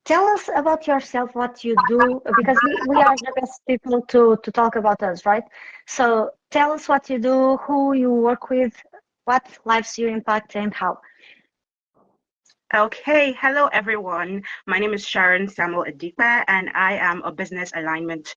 tell us about yourself, what you do, because we are the best people to talk about us, right? So tell us what you do, who you work with, what lives you impact, and how. Okay, hello everyone. My name is Sharon Adikpe, and I am a business alignment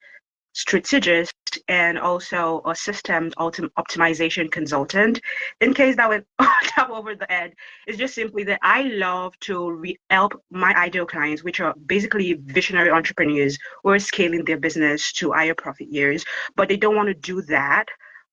strategist and also a systems optimization consultant. In case that went top over the head, it's just simply that I love to help my ideal clients, which are basically visionary entrepreneurs who are scaling their business to higher profit years, but they don't want to do that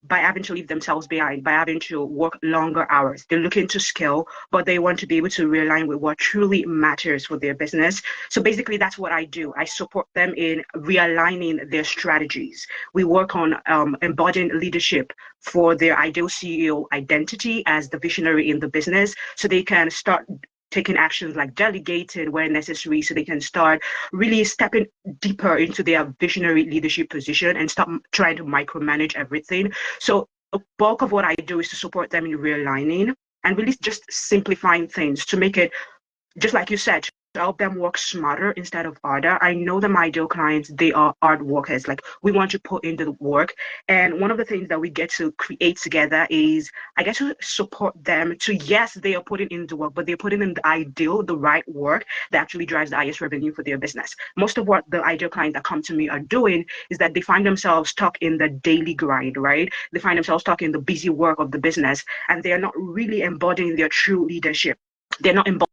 by having to leave themselves behind, by having to work longer hours. They're looking to scale, but they want to be able to realign with what truly matters for their business. So basically, that's what I do. I support them in realigning their strategies. We work on embodying leadership for their ideal CEO identity as the visionary in the business so they can start taking actions like delegating where necessary so they can start really stepping deeper into their visionary leadership position and stop trying to micromanage everything. So a bulk of what I do is to support them in realigning and really just simplifying things to make it, just like you said, to help them work smarter instead of harder. I know that my ideal clients, they are hard workers. Like, we want to put into the work. And one of the things that we get to create together is I get to support them to, yes, they are putting in the work, but they're putting in the ideal, the right work that actually drives the highest revenue for their business. Most of what the ideal clients that come to me are doing is that they find themselves stuck in the daily grind, right? They find themselves stuck in the busy work of the business, and they are not really embodying their true leadership. They're not embodying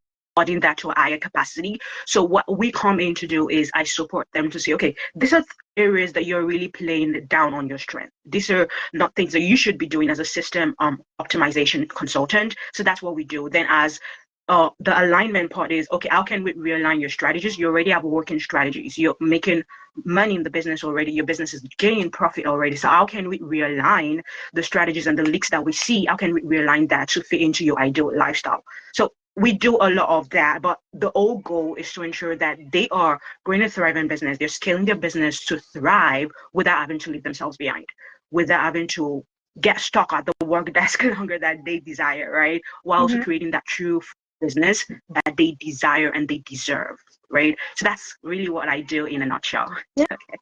that to a higher capacity. So what we come in to do is I support them to say, okay, these are areas that you're really playing down on your strength. These are not things that you should be doing as a system optimization consultant. So that's what we do. Then as the alignment part is, okay, how can we realign your strategies? You already have working strategies. You're making money in the business already. Your business is gaining profit already. So how can we realign the strategies and the leaks that we see? How can we realign that to fit into your ideal lifestyle? So we do a lot of that, but the whole goal is to ensure that they are growing a thriving business. They're scaling their business to thrive without having to leave themselves behind, without having to get stuck at the work desk longer that they desire, right? While also Mhm. creating that true business that they desire and they deserve, right? So that's really what I do in a nutshell. Yeah, Okay.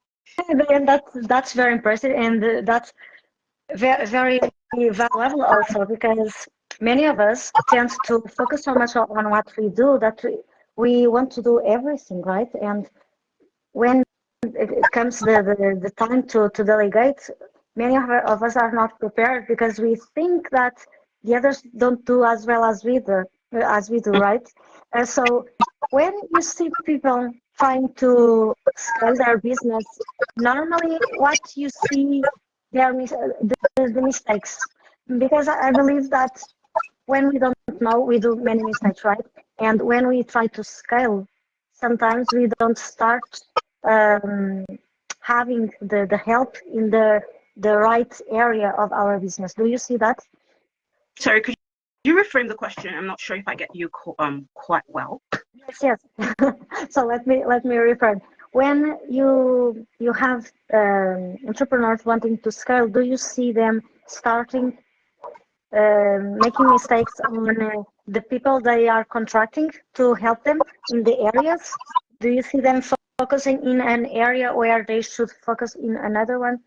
and that's very impressive, and that's very very valuable also, because many of us tend to focus so much on what we do that we want to do everything, right? And when it comes the time to delegate, many of us are not prepared because we think that the others don't do as well as we do, right? So when you see people trying to scale their business, normally what you see their the mistakes, because I believe that when we don't know, we do many mistakes, right? And when we try to scale, sometimes we don't start um, having the help in the right area of our business. Do you see that? Sorry, could you reframe the question? I'm not sure if I get you quite well. Yes, yes. So let me refer. When you have entrepreneurs wanting to scale, do you see them starting making mistakes on the people they are contracting to help them in the areas? Do you see them focusing in an area where they should focus in another one?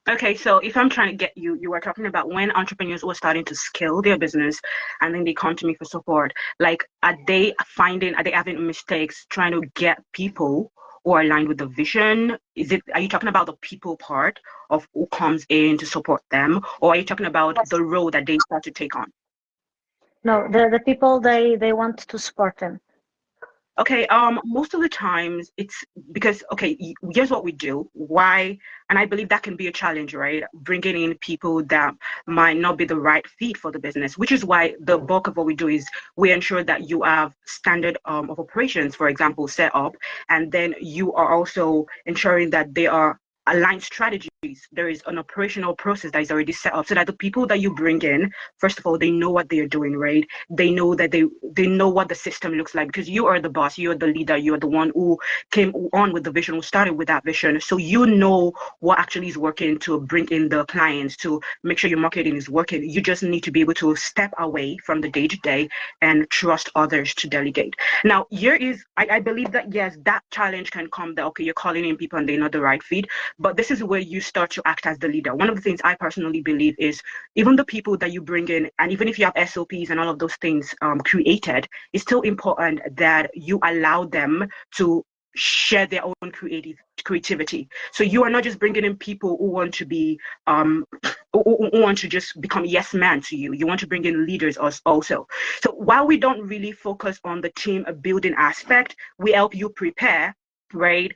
Okay, so if I'm trying to get you, you were talking about when entrepreneurs were starting to scale their business and then they come to me for support. Like, are they having mistakes trying to get people who are aligned with the vision? Are you talking about the people part of who comes in to support them? Or are you talking about Yes. the role that they start to take on? No, the people they want to support them. Okay, most of the times it's because, okay, here's what we do. Why? And I believe that can be a challenge, right? Bringing in people that might not be the right fit for the business, which is why the bulk of what we do is we ensure that you have standard of operations, for example, set up, and then you are also ensuring that they are aligned strategies there is an operational process that is already set up so that the people that you bring in, first of all, they know what they're doing, right? They know that they know what the system looks like, because you are the boss, you're the leader, you're the one who came on with the vision, who started with that vision. So you know what actually is working to bring in the clients, to make sure your marketing is working. You just need to be able to step away from the day-to-day and trust others to delegate. Now, here is, I believe that, yes, that challenge can come, that, okay, you're calling in people and they're not the right fit, but this is where you start to act as the leader. One of the things I personally believe is, even the people that you bring in, and even if you have SOPs and all of those things created, it's still important that you allow them to share their own creativity. So you are not just bringing in people who want to be who want to just become yes man to you. You want to bring in leaders also. So while we don't really focus on the team building aspect, we help you prepare, right,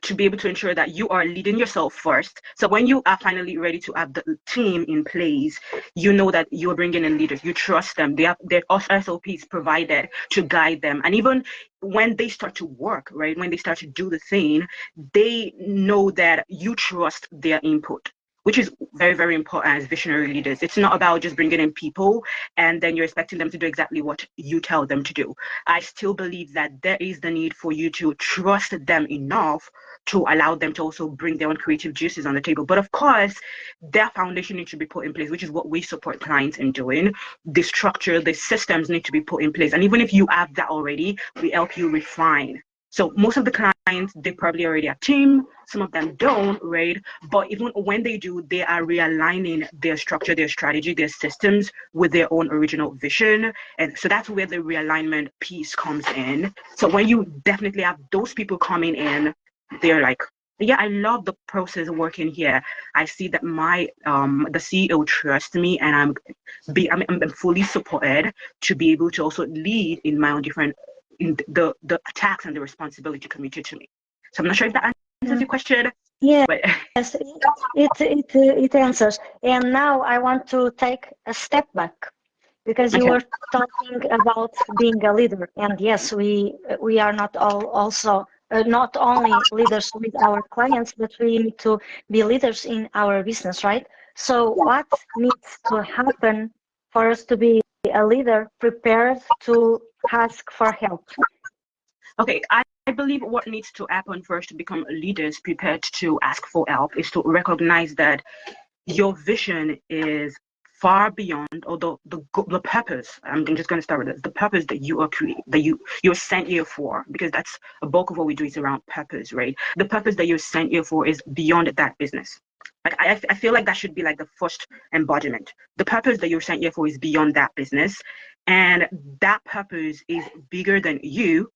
to be able to ensure that you are leading yourself first. So when you are finally ready to have the team in place, you know that you are bringing in leaders. You trust them. They have their SOPs provided to guide them. And even when they start to work, right, when they start to do the thing, they know that you trust their input, which is very, very important as visionary leaders. It's not about just bringing in people and then you're expecting them to do exactly what you tell them to do. I still believe that there is the need for you to trust them enough to allow them to also bring their own creative juices on the table. But of course, their foundation needs to be put in place, which is what we support clients in doing. The structure, the systems need to be put in place. And even if you have that already, we help you refine. So most of the clients, they probably already have a team. Some of them don't, right? But even when they do, they are realigning their structure, their strategy, their systems with their own original vision. And so that's where the realignment piece comes in. So when you definitely have those people coming in, they're like, yeah, I love the process working here. I see that my the CEO trusts me, and I'm fully supported to be able to also lead in my own different, in the tasks and the responsibility committed to me. So I'm not sure if that answers your question. Yes, But it answers. And now I want to take a step back, because you okay. were talking about being a leader. And yes, we are not all also not only leaders with our clients, but we need to be leaders in our business, right? So what needs to happen for us to be a leader prepared to ask for help? Okay, I believe what needs to happen first to become leaders prepared to ask for help is to recognize that your vision is far beyond, or the purpose. I'm just going to start with this: the purpose that you are you're sent here for, because that's a bulk of what we do is around purpose, right? The purpose that you're sent here for is beyond that business. Like I feel like that should be like the first embodiment. The purpose that you're sent here for is beyond that business, and that purpose is bigger than you,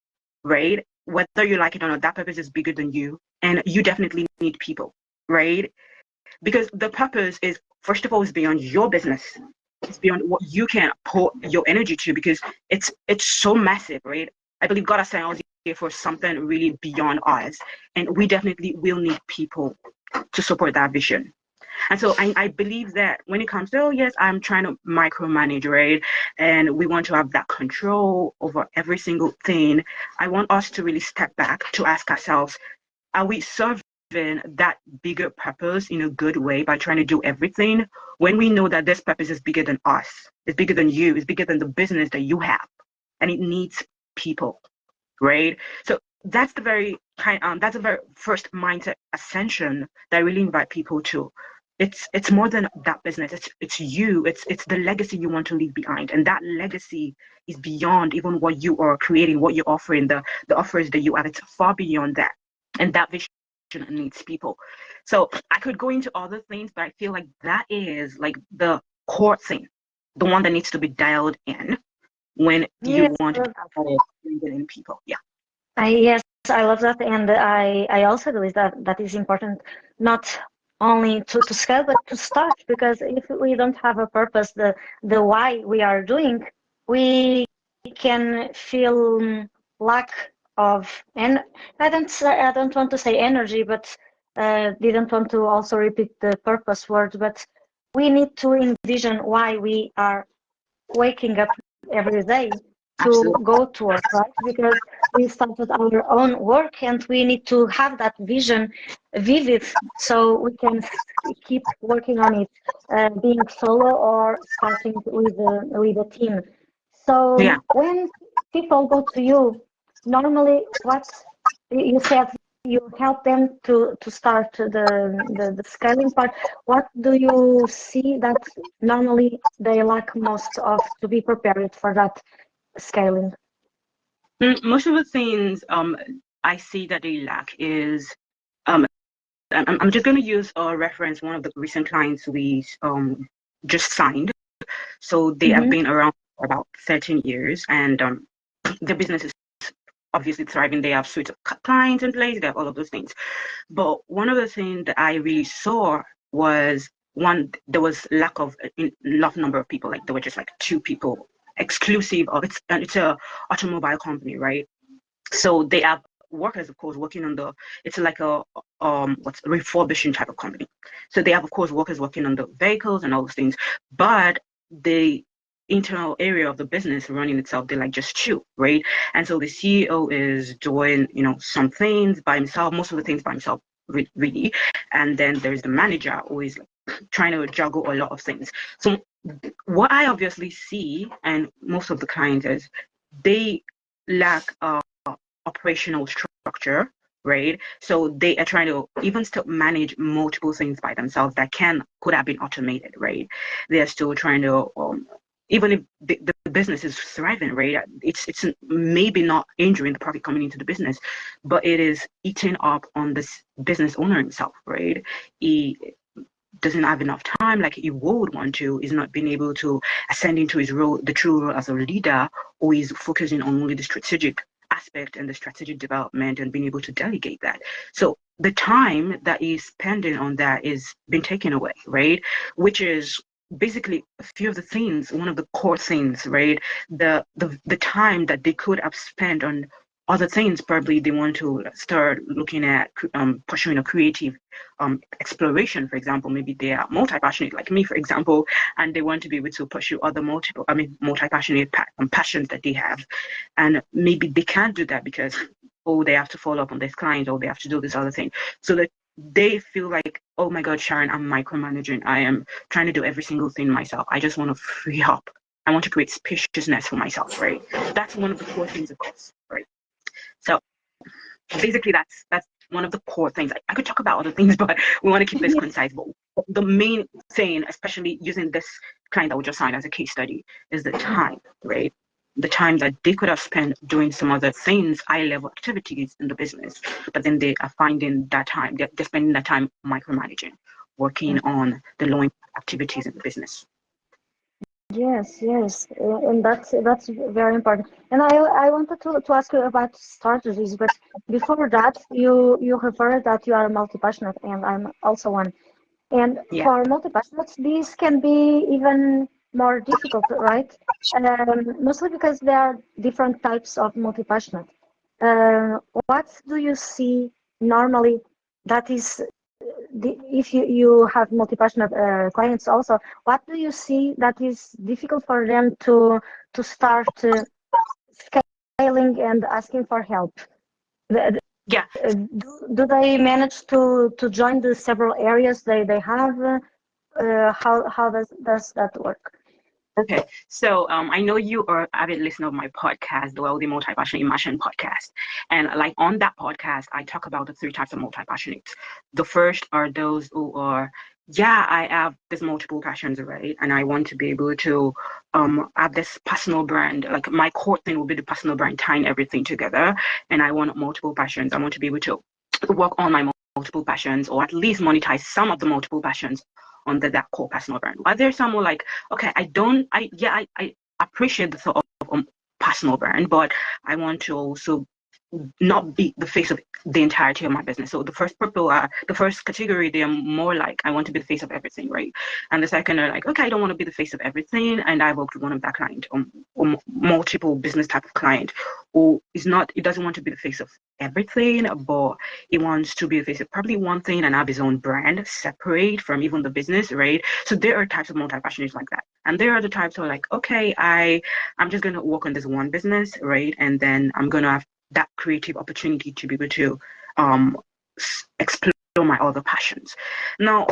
right? Whether you like it or not, that purpose is bigger than you, and you definitely need people, right? Because the purpose is, first of all, is beyond your business. It's beyond what you can put your energy to, because it's so massive, right? I believe God has sent us here for something really beyond us, and we definitely will need people to support that vision. And so I believe that when it comes to, oh yes, I'm trying to micromanage, right? And we want to have that control over every single thing. I want us to really step back to ask ourselves, are we serving that bigger purpose in a good way by trying to do everything, when we know that this purpose is bigger than us, it's bigger than you, it's bigger than the business that you have, and it needs people, right? So that's the very that's a very first mindset ascension that I really invite people to. It's more than that business. It's you. It's the legacy you want to leave behind, and that legacy is beyond even what you are creating, what you're offering, the offers that you have. It's far beyond that, and that vision needs people. So I could go into other things, but I feel like that is like the core thing, the one that needs to be dialed in when you Yes, want to bring in people. Yeah. yes, I love that, and I also believe that that is important, not only to scale, but to start. Because if we don't have a purpose, the why we are doing, we can feel lack of, and I don't want to say energy, but didn't want to also repeat the purpose word, but we need to envision why we are waking up every day to Absolutely. go to work, right? Because we started our own work, and we need to have that vision vivid so we can keep working on it, being solo or starting with a team. Yeah. So when people go to you, normally what you said, you help them to start the scaling part. What do you see that normally they lack most of to be prepared for that scaling? Most of the things I see that they lack is I'm just going to use a reference one of the recent clients we just signed. So they have Mm-hmm. been around for about 13 years, and the business is obviously thriving. They have suite of clients in place. They have all of those things. But one of the things that I really saw was one, there was lack of enough number of people. Like there were just like 2 people exclusive of it's, and it's a automobile company, right? So they have workers, of course, working on it's like a what's refurbishing type of company. So they have, of course, workers working on the vehicles and all those things, but the internal area of the business running itself, they like just 2, right? And so the CEO is doing, some things by himself, most of the things by himself, really. And then there's the manager who is like trying to juggle a lot of things. So what I obviously see, and most of the clients is they lack operational structure, right? So they are trying to even still manage multiple things by themselves that could have been automated, right? They're still trying to even if the business is thriving, right? It's maybe not injuring the profit coming into the business, but it is eating up on this business owner himself, right? He doesn't have enough time like he would want to, is not being able to ascend into his role, the true role as a leader, or is focusing on only the strategic aspect and the strategic development and being able to delegate that. So the time that he's spending on that is being taken away, right? Which is basically a few of the things, one of the core things, right? The time that they could have spent on other things, probably they want to start looking at pursuing a creative exploration. For example, maybe they are multi-passionate like me, for example, and they want to be able to pursue other multi-passionate passions that they have, and maybe they can't do that because they have to follow up on this client, or they have to do this other thing, so that they feel like, oh my god, Sharon, I'm micromanaging, I am trying to do every single thing myself, I just want to free up, I want to create spaciousness for myself, right? That's one of the core things of this, right? So basically that's one of the core things. I could talk about other things, but we want to keep this concise. But the main thing, especially using this client that we just signed as a case study, is the time, right? The time that they could have spent doing some other things, high level activities in the business, but then they are finding that time, they're spending that time micromanaging, working on the low impact activities in the business. Yes, yes, and that's very important. And I wanted to ask you about strategies, but before that, you referred that you are multi-passionate, and I'm also one. And Yeah. for multi-passionates, these can be even more difficult, right? Mostly because there are different types of multi-passionate. What do you see normally that is if you have multi-passionate clients also, what do you see that is difficult for them to start scaling and asking for help? Yeah. Do they manage to join the several areas they have? How does that work? Okay, so I know you are avid listener of my podcast, the Wealthy Multi-Passionate Immersion podcast. And like on that podcast, I talk about the 3 types of multi-passionates. The first are those who are, yeah, I have this multiple passions, right? And I want to be able to have this personal brand. Like my core thing will be the personal brand, tying everything together. And I want multiple passions. I want to be able to work on my multiple passions, or at least monetize some of the multiple passions under that core personal brand. While there's some who like, okay, I appreciate the thought of personal brand, but I want to also not be the face of the entirety of my business. So the first category, they're more like, I want to be the face of everything, right? And the second are like, okay, I don't want to be the face of everything. And I worked with one of that client, or multiple business type of client, who is not, it doesn't want to be the face of everything, but he wants to be the face of probably one thing and have his own brand separate from even the business, right? So there are types of multi-passionates like that. And there are the types who are like, okay, I'm just going to work on this one business, right? And then I'm going to have that creative opportunity to be able to explore my other passions. Now,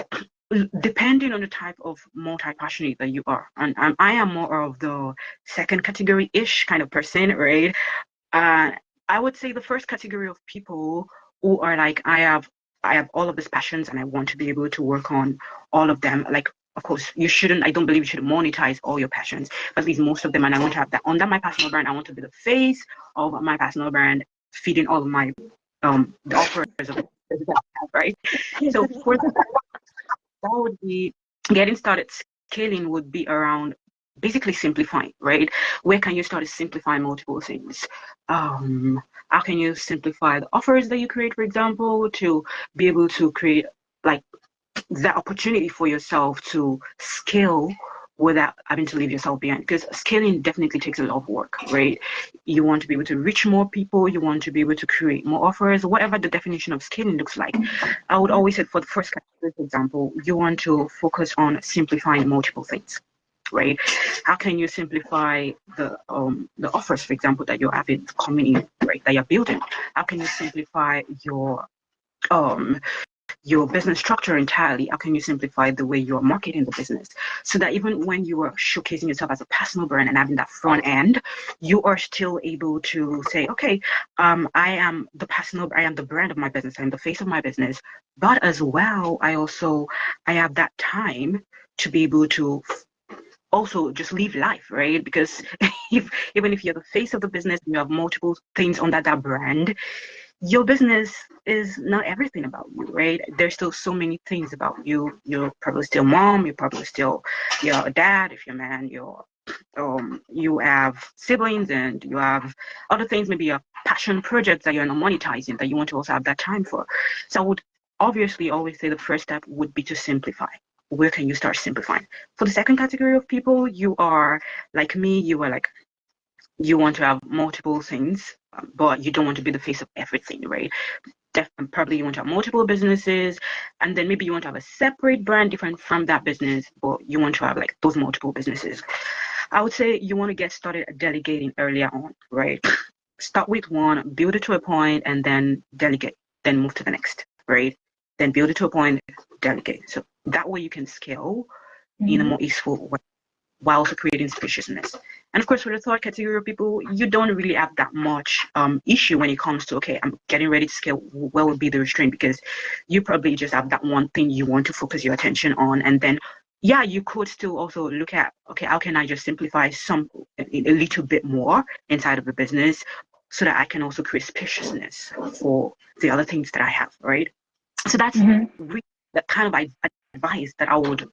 depending on the type of multi-passionate that you are, and I am more of the second category-ish kind of person, right? I would say the first category of people who are like, I have all of these passions and I want to be able to work on all of them. Like, of course, I don't believe you should monetize all your passions, but at least most of them. And I want to have that under my personal brand. I want to be the face of my personal brand, feeding all of my the offers of the business that I have, right? So for that would be getting started. Scaling would be around basically simplifying, right? Where can you start to simplify multiple things? How can you simplify the offers that you create, for example, to be able to create like that opportunity for yourself to scale without having to leave yourself behind? Because scaling definitely takes a lot of work, right? You want to be able to reach more people, you want to be able to create more offers, whatever the definition of scaling looks like. I would always say for the first category, for example, you want to focus on simplifying multiple things, right? How can you simplify the offers, for example, that you're having coming in, right? That you're building? How can you simplify your business structure entirely? How can you simplify the way you're marketing the business so that even when you are showcasing yourself as a personal brand and having that front end, you are still able to say, okay, I am the brand of my business, I'm the face of my business, but as well, I have that time to be able to also just live life, right? Because even if you're the face of the business and you have multiple things under that brand, your business is not everything about you, right? There's still so many things about you. You're probably still mom, you're probably still your dad, if you're a man, you have siblings and you have other things, maybe a passion project that you're not monetizing that you want to also have that time for. So I would obviously always say the first step would be to simplify. Where can you start simplifying? For the second category of people, you are like me, you want to have multiple things, but you don't want to be the face of everything, right? Probably you want to have multiple businesses, and then maybe you want to have a separate brand different from that business, but you want to have like those multiple businesses. I would say you want to get started delegating earlier on, right? Start with one, build it to a point, and then delegate, then move to the next, right? Then build it to a point, delegate. So that way you can scale in a more easeful way while also creating spaciousness. And of course, for the third category of people, you don't really have that much issue when it comes to, okay, I'm getting ready to scale. What would be the restraint? Because you probably just have that one thing you want to focus your attention on. And then, yeah, you could still also look at, okay, how can I just simplify a little bit more inside of the business so that I can also create spaciousness for the other things that I have, right? So that's really the kind of advice that I would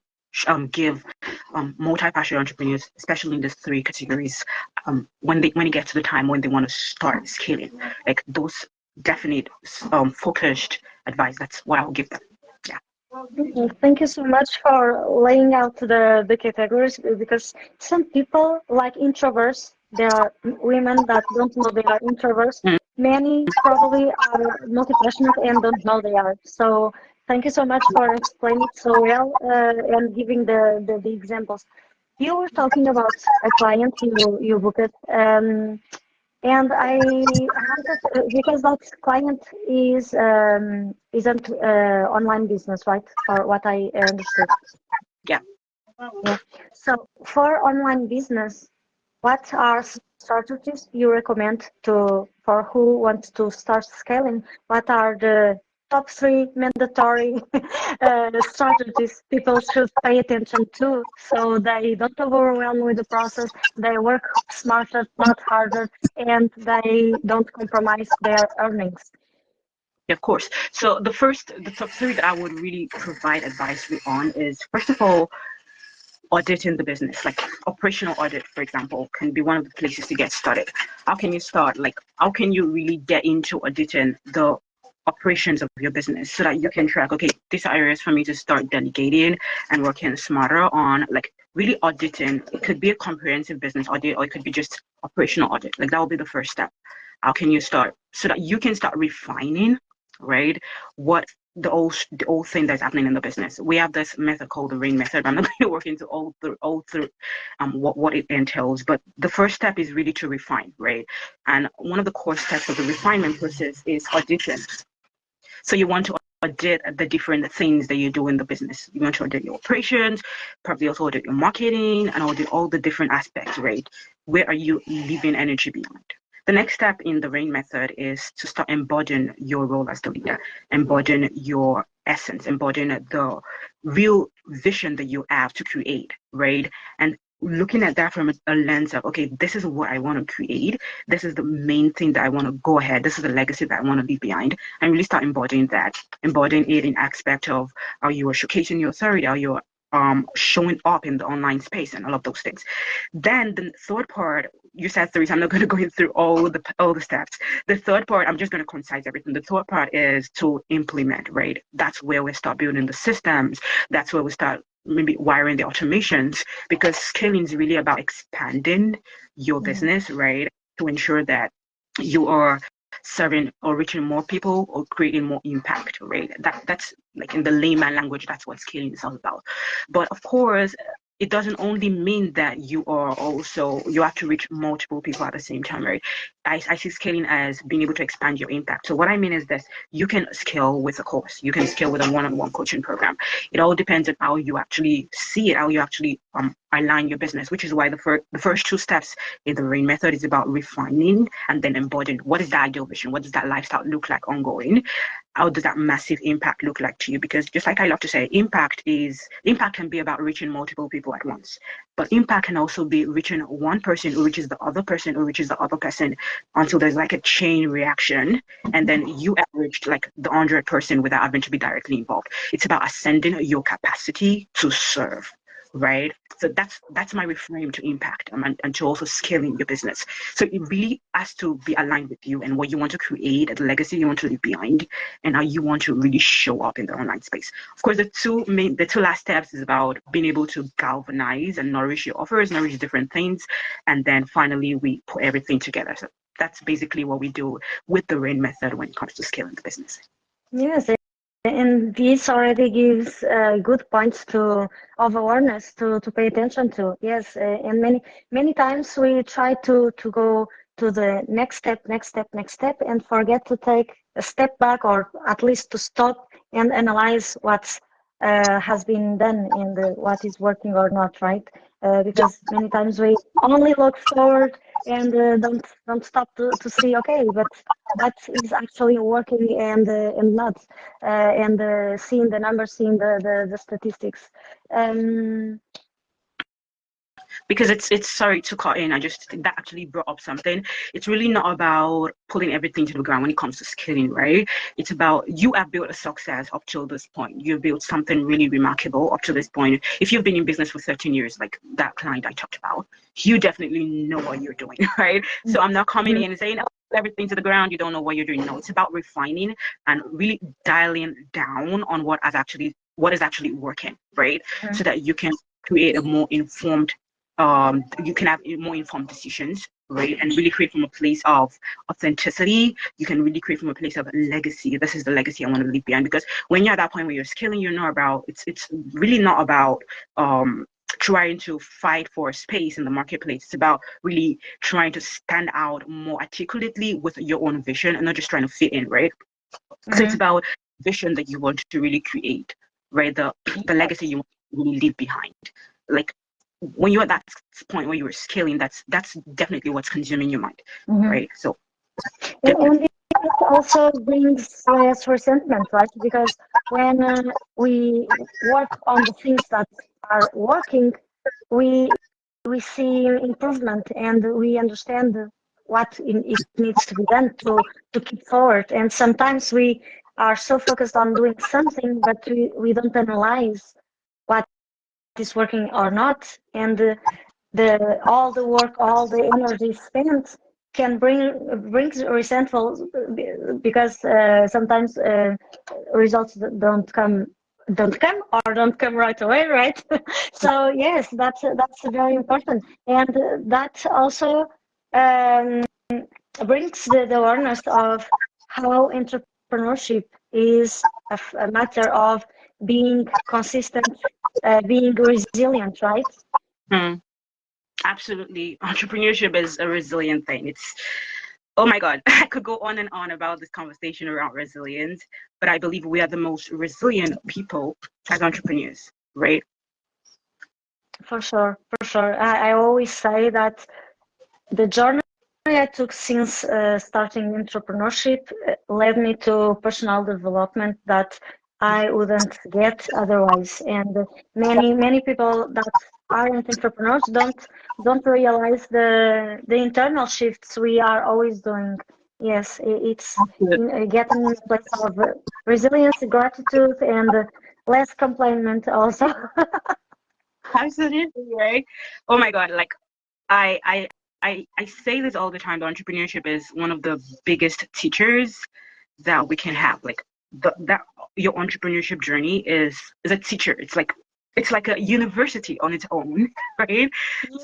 give multi-passionate entrepreneurs, especially in these three categories, when it gets to the time when they want to start scaling, like those definite focused advice. That's what I'll give them. Yeah. Thank you so much for laying out the categories, because some people like introverts. There are women that don't know they are introverts. Many probably are multi-passionate and don't know they are. So thank you so much for explaining it so well and giving the examples. You were talking about a client you booked, and I wanted because that client isn't online business, right? For what I understood. Yeah. Yeah. So for online business, what are strategies you recommend for who wants to start scaling? What are the top three mandatory strategies people should pay attention to so they don't overwhelm with the process, they work smarter, not harder, and they don't compromise their earnings? Of course. So the top three that I would really provide advice on is, first of all, auditing the business. Like operational audit, for example, can be one of the places to get started. How can you start? Like, how can you really get into auditing the operations of your business so that you can track, okay, these are areas for me to start delegating and working smarter on, like really auditing. It could be a comprehensive business audit, or it could be just operational audit. Like that will be the first step. How can you start so that you can start refining, right, what the old thing that's happening in the business. We have this method called the RAIN method. I'm not going to work into all through what it entails, but the first step is really to refine, right? And one of the core steps of the refinement process is audition. So you want to audit the different things that you do in the business. You want to audit your operations, probably also audit your marketing, and audit all the different aspects, right? Where are you leaving energy behind? The next step in the RAIN method is to start embodying your role as the leader, embodying your essence, embodying the real vision that you have to create, right? And looking at that from a lens of, okay, this is what I want to create. This is the main thing that I want to go ahead. This is the legacy that I want to leave behind, and really start embodying that, embodying it in aspect of how you are showcasing your authority, how you're showing up in the online space, and all of those things. Then the third part, you said three, so I'm not going to go through all the steps. The third part, I'm just going to concise everything. The third part is to implement, right? That's where we start building the systems. That's where we start maybe wiring the automations, because scaling is really about expanding your business, right? To ensure that you are serving or reaching more people or creating more impact, right? That's like, in the layman language, that's what scaling is all about. But of course, it doesn't only mean that you have to reach multiple people at the same time, right? I see scaling as being able to expand your impact. So what I mean is this: you can scale with a course, you can scale with a one-on-one coaching program. It all depends on how you actually see it, how you actually align your business, which is why the first two steps in the RAIN method is about refining and then embodying. What is the ideal vision? What does that lifestyle look like ongoing? How does that massive impact look like to you? Because just like I love to say, impact can be about reaching multiple people at once, but impact can also be reaching one person who reaches the other person who reaches the other person, until there's like a chain reaction, and then you averaged like the 100% without having to be directly involved. It's about ascending your capacity to serve, right? So that's my reframe to impact, and to also scaling your business. So it really has to be aligned with you and what you want to create, the legacy you want to leave behind, and how you want to really show up in the online space. Of course, the two last steps is about being able to galvanize and nourish your offers, nourish different things, and then finally we put everything together. So that's basically what we do with the RAIN method when it comes to scaling the business. Yes, and this already gives good points of awareness to pay attention to. Yes, and many times we try to go to the next step, and forget to take a step back, or at least to stop and analyze what has been done and what is working or not, right? Because many times we only look forward and don't stop to see, okay, but what is actually working and not, and seeing the numbers, seeing the statistics. Because it's sorry to cut in, I just think that actually brought up something. It's really not about pulling everything to the ground when it comes to scaling, right? It's about, you have built a success up till this point. You've built something really remarkable up to this point. If you've been in business for 13 years, like that client I talked about, you definitely know what you're doing, right? So I'm not coming in and saying, oh, everything to the ground, you don't know what you're doing. No, it's about refining and really dialing down on what is actually working, right? So that you can create a more informed, you can have more informed decisions, right? And really create from a place of authenticity. You can really create from a place of legacy. This is the legacy I want to leave behind. Because when you're at that point where you're scaling, you're not about, it's really not about trying to fight for space in the marketplace. It's about really trying to stand out more articulately with your own vision and not just trying to fit in, right? So it's about vision that you want to really create, right? The legacy you want to really leave behind. Like, when you're at that point where you're scaling, that's definitely what's consuming your mind, right? So and it also brings less resentment, right? Because when we work on the things that are working, we see improvement, and we understand what it needs to be done to keep forward. And sometimes we are so focused on doing something, but we don't analyze what is working or not, and all the work, all the energy spent can brings resentful, because sometimes results don't come right away, right? So yes, that's very important, and that also brings the awareness of how entrepreneurship is a matter of being consistent, being resilient, right? Mm, absolutely. Entrepreneurship is a resilient thing. It's, oh my God, I could go on and on about this conversation around resilience, but I believe we are the most resilient people as entrepreneurs, right? For sure, for sure. I always say that the journey I took since starting entrepreneurship led me to personal development that I wouldn't get otherwise. And many people that aren't entrepreneurs don't realize the internal shifts we are always doing. Yes, it's getting in a place of resilience, gratitude, and less complainment also. Absolutely, right? Oh my God, like I I I say this all the time, that entrepreneurship is one of the biggest teachers that we can have. Like that your entrepreneurship journey is a teacher. It's like a university on its own, right?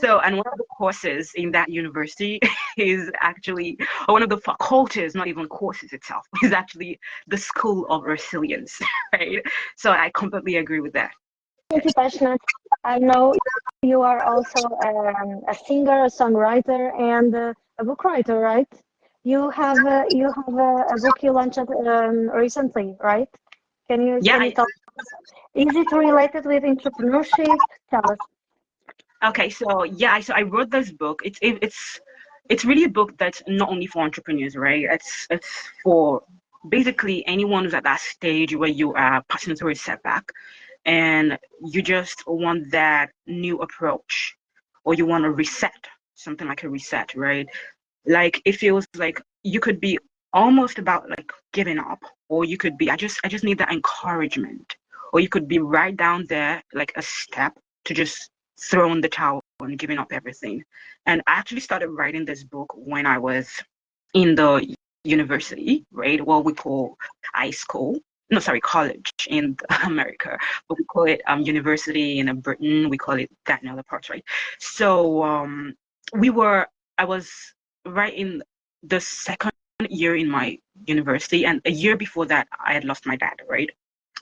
So, and one of the courses in that university is actually, or one of the faculties, not even courses itself, is actually the School of Resilience, right? So I completely agree with that. Multipassionate. I know you are also a singer, a songwriter, and a book writer, right? You have a book you launched recently, right? Can Yeah. you tell us? Is it related with entrepreneurship? Tell us. Okay, so yeah, so I wrote this book. It's really a book that's not only for entrepreneurs, right? It's for basically anyone who's at that stage where you are passing through a setback and you just want that new approach, or you want to reset, something like a reset, right? Like it feels like you could be almost about like giving up, or you could be I just need that encouragement, or you could be right down there like a step to just throwing the towel and giving up everything. And I actually started writing this book when I was in the university, right? What we call high school. No, sorry, college in America, but we call it university in Britain. We call it that in other parts, right? So I was right in the second year in my university, and a year before that, I had lost my dad, right?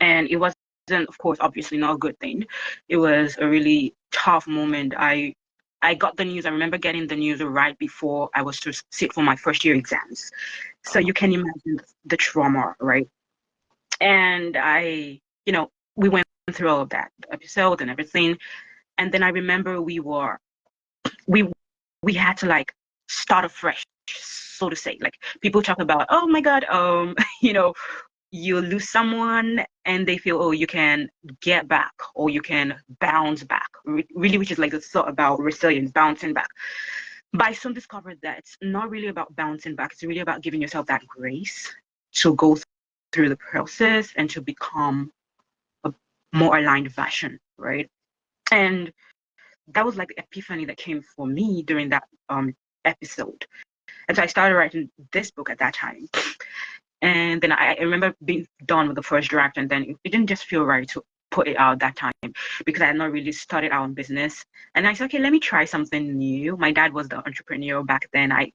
And it wasn't, of course, obviously not a good thing. It was a really tough moment. I got the news. I remember getting the news right before I was to sit for my first year exams. So you can imagine the trauma, right? And we went through all of that episode and everything. And then I remember we we had to like start afresh, so to say. Like people talk about, oh my God, you know, you lose someone and they feel, oh, you can get back or you can bounce back, really, which is like the thought about resilience, bouncing back. But I soon discovered that it's not really about bouncing back. It's really about giving yourself that grace to go through the process and to become a more aligned version, right? And that was like the epiphany that came for me during that episode. And so I started writing this book at that time. And then I remember being done with the first draft, and then it didn't just feel right to put it out that time because I had not really started out in business. And I said, okay, let me try something new. My dad was the entrepreneur back then. I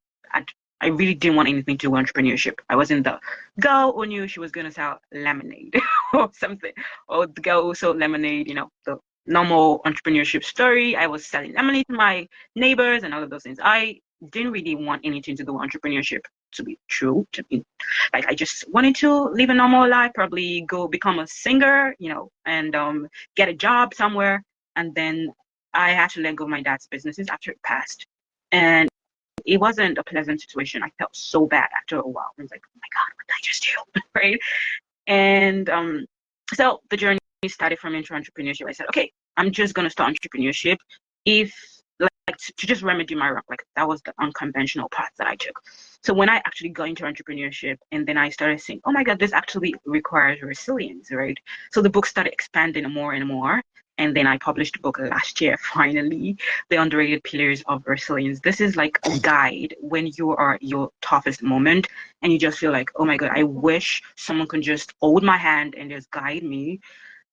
really didn't want anything to do with entrepreneurship. I wasn't the girl who knew she was going to sell lemonade or something, or the girl who sold lemonade, the normal entrepreneurship story. I was selling lemonade to my neighbors and all of those things. I didn't really want anything to do with entrepreneurship, to be true. Like I just wanted to live a normal life, probably go become a singer, and get a job somewhere. And then I had to let go of my dad's businesses after it passed. And it wasn't a pleasant situation. I felt so bad after a while. I was like, oh my God, what did I just do? Right? And so the journey started from into entrepreneurship. I said, okay, I'm just gonna start entrepreneurship if like to just remedy my wrong. Like that was the unconventional path that I took. So when I actually got into entrepreneurship and then I started saying, oh my God, this actually requires resilience, right? So the book started expanding more and more. And then I published a book last year, finally, The Underrated Pillars of Resilience. This is like a guide when you are at your toughest moment and you just feel like, oh my God, I wish someone could just hold my hand and just guide me,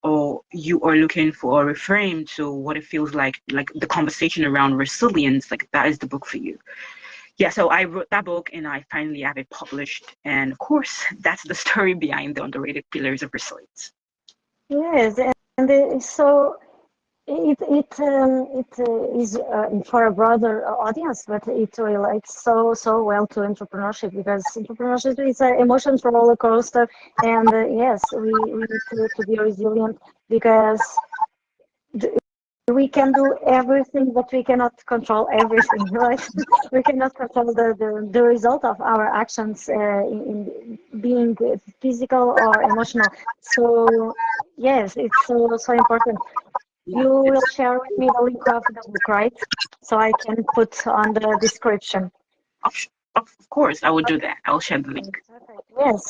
or you are looking for a reframe to what it feels like the conversation around resilience, like that is the book for you. yeah, so I wrote that book and I finally have it published. And of course, that's the story behind the underrated pillars of resilience. Yes, and so it is for a broader audience, but it relates so well to entrepreneurship because entrepreneurship is an emotions roller coaster, and yes, we need to be resilient because we can do everything, but we cannot control everything, right? We cannot control the result of our actions in being physical or emotional. So yes, it's so important. Yeah, You will it's share with me the link of the book, right? So I can put on the description. of, of course I will do that. I'll share the link. Perfect. Yes,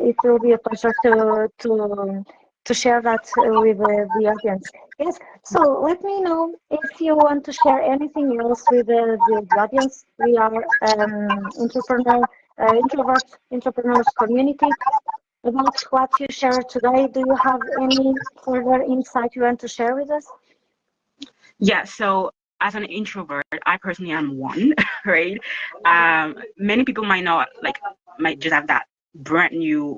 it will be a pleasure to share that with the audience. Yes, so let me know if you want to share anything else with the audience. We are introvert entrepreneurs community. About what you shared today, do you have any further insight you want to share with us? Yeah, so as an introvert, I personally am one, right? Many people might not like might just have that brand new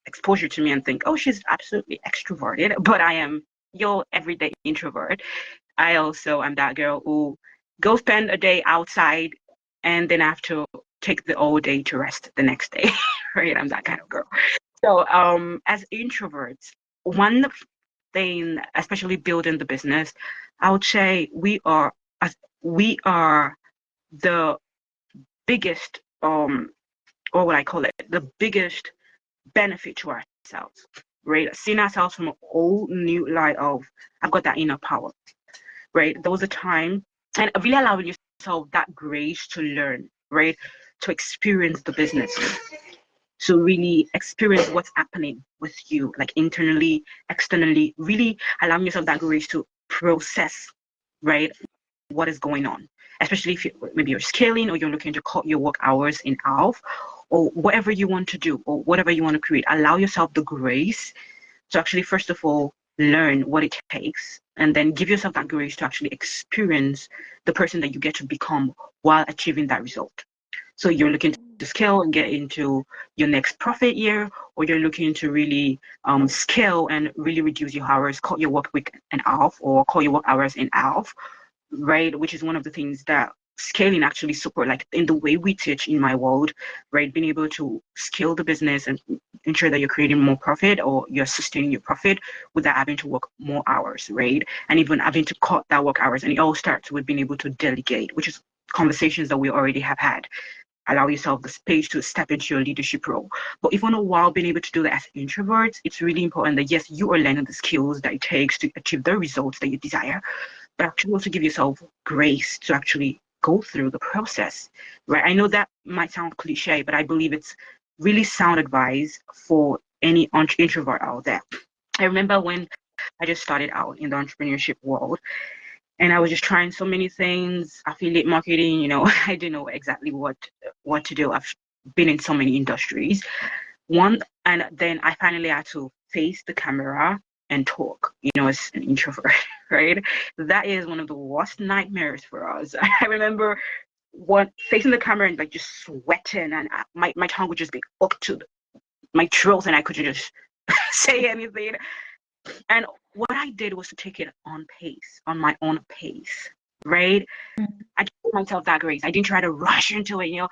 exposure to me and think, oh, she's absolutely extroverted, but I am your everyday introvert. I also am that girl who go spend a day outside and then have to take the whole day to rest the next day, right? I'm that kind of girl. So, as introverts, one thing, especially building the business, I would say we are the biggest, or what I call it, the biggest benefit to ourselves, right? Seeing ourselves from a whole new light of, I've got that inner power, right? There was a time, and really allowing yourself that grace to learn, right? To experience the business, to really experience what's happening with you, like internally, externally, really allowing yourself that grace to process, right? What is going on, especially if maybe you're scaling or you're looking to cut your work hours in half or whatever you want to do or whatever you want to create. Allow yourself the grace to actually, first of all, learn what it takes and then give yourself that grace to actually experience the person that you get to become while achieving that result. So you're looking to scale and get into your next profit year, or you're looking to really scale and really reduce your hours, cut your work week in half, or cut your work hours in half, right? Which is one of the things that scaling actually support, like in the way we teach in my world, right? Being able to scale the business and ensure that you're creating more profit or you're sustaining your profit without having to work more hours, right? And even having to cut that work hours. And it all starts with being able to delegate, which is conversations that we already have had. Allow yourself the space to step into your leadership role. But even while being able to do that as introverts, it's really important that yes, you are learning the skills that it takes to achieve the results that you desire, but actually also give yourself grace to actually go through the process, right? I know that might sound cliche, but I believe it's really sound advice for any introvert out there. I remember when I just started out in the entrepreneurship world and I was just trying so many things, affiliate marketing, I didn't know exactly what to do. I've been in so many industries. One, and then I finally had to face the camera and talk, as an introvert, right? That is one of the worst nightmares for us. I remember what facing the camera and like just sweating, and my tongue would just be up to my throat, and I couldn't just say anything. And what I did was to take it on my own pace, right? I gave myself that grace. I didn't try to rush into it,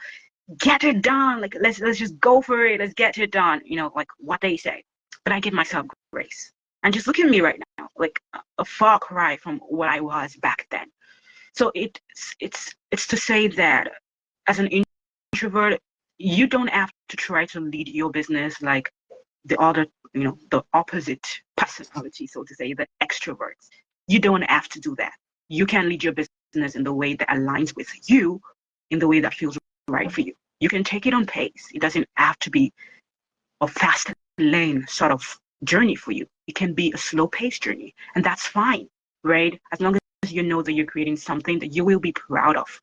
get it done. Like let's just go for it. Let's get it done. Like what they say. But I give myself grace. And just look at me right now, like a far cry from what I was back then. So it's to say that as an introvert, you don't have to try to lead your business like the other, the opposite personality, so to say, the extroverts. You don't have to do that. You can lead your business in the way that aligns with you, in the way that feels right for you. You can take it on pace. It doesn't have to be a fast lane sort of journey for you. It can be a slow paced journey, and that's fine, right? As long as you know that you're creating something that you will be proud of,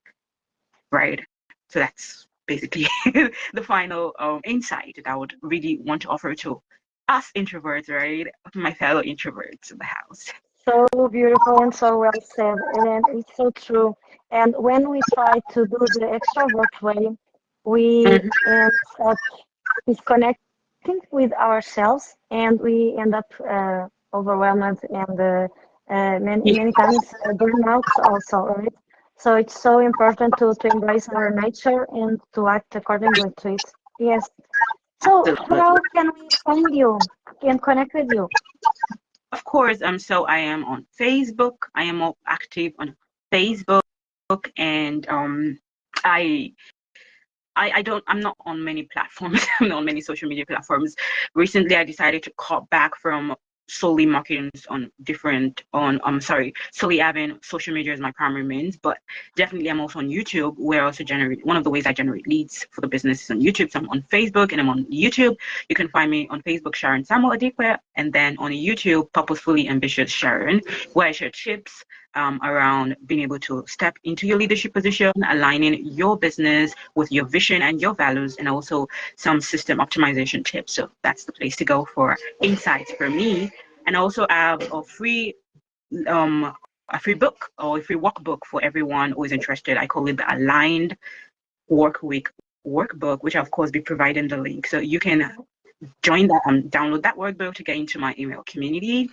right? So that's basically the final insight that I would really want to offer to us introverts, right? My fellow introverts in the house. So beautiful and so well said, and it's so true. And when we try to do the extrovert way, we Mhm. end up disconnecting with ourselves, and we end up overwhelmed and Yeah, many times burnout also, right? So it's so important to embrace our nature and to act accordingly to it. Yes. So absolutely. how can we find you and connect with you? Of course, so I am on Facebook. I am more active on Facebook, and I I'm not on many platforms. I'm not on many social media platforms. Recently, I decided to cut back from solely marketing on different on sorry, solely having social media as my primary means, but definitely I'm also on YouTube, where I also generate one of the ways I generate leads for the business is on YouTube. So I'm on Facebook and I'm on YouTube. You can find me on Facebook, Sharon Samuel Adikpe, and then on YouTube, Purposefully Ambitious Sharon, where I share tips around being able to step into your leadership position, aligning your business with your vision and your values, and also some system optimization tips. So that's the place to go for insights for me. And also I have um, a free book or a free workbook for everyone who is interested. I call it the Aligned Work Week workbook, which I'll of course be providing the link. So you can join that download that workbook to get into my email community.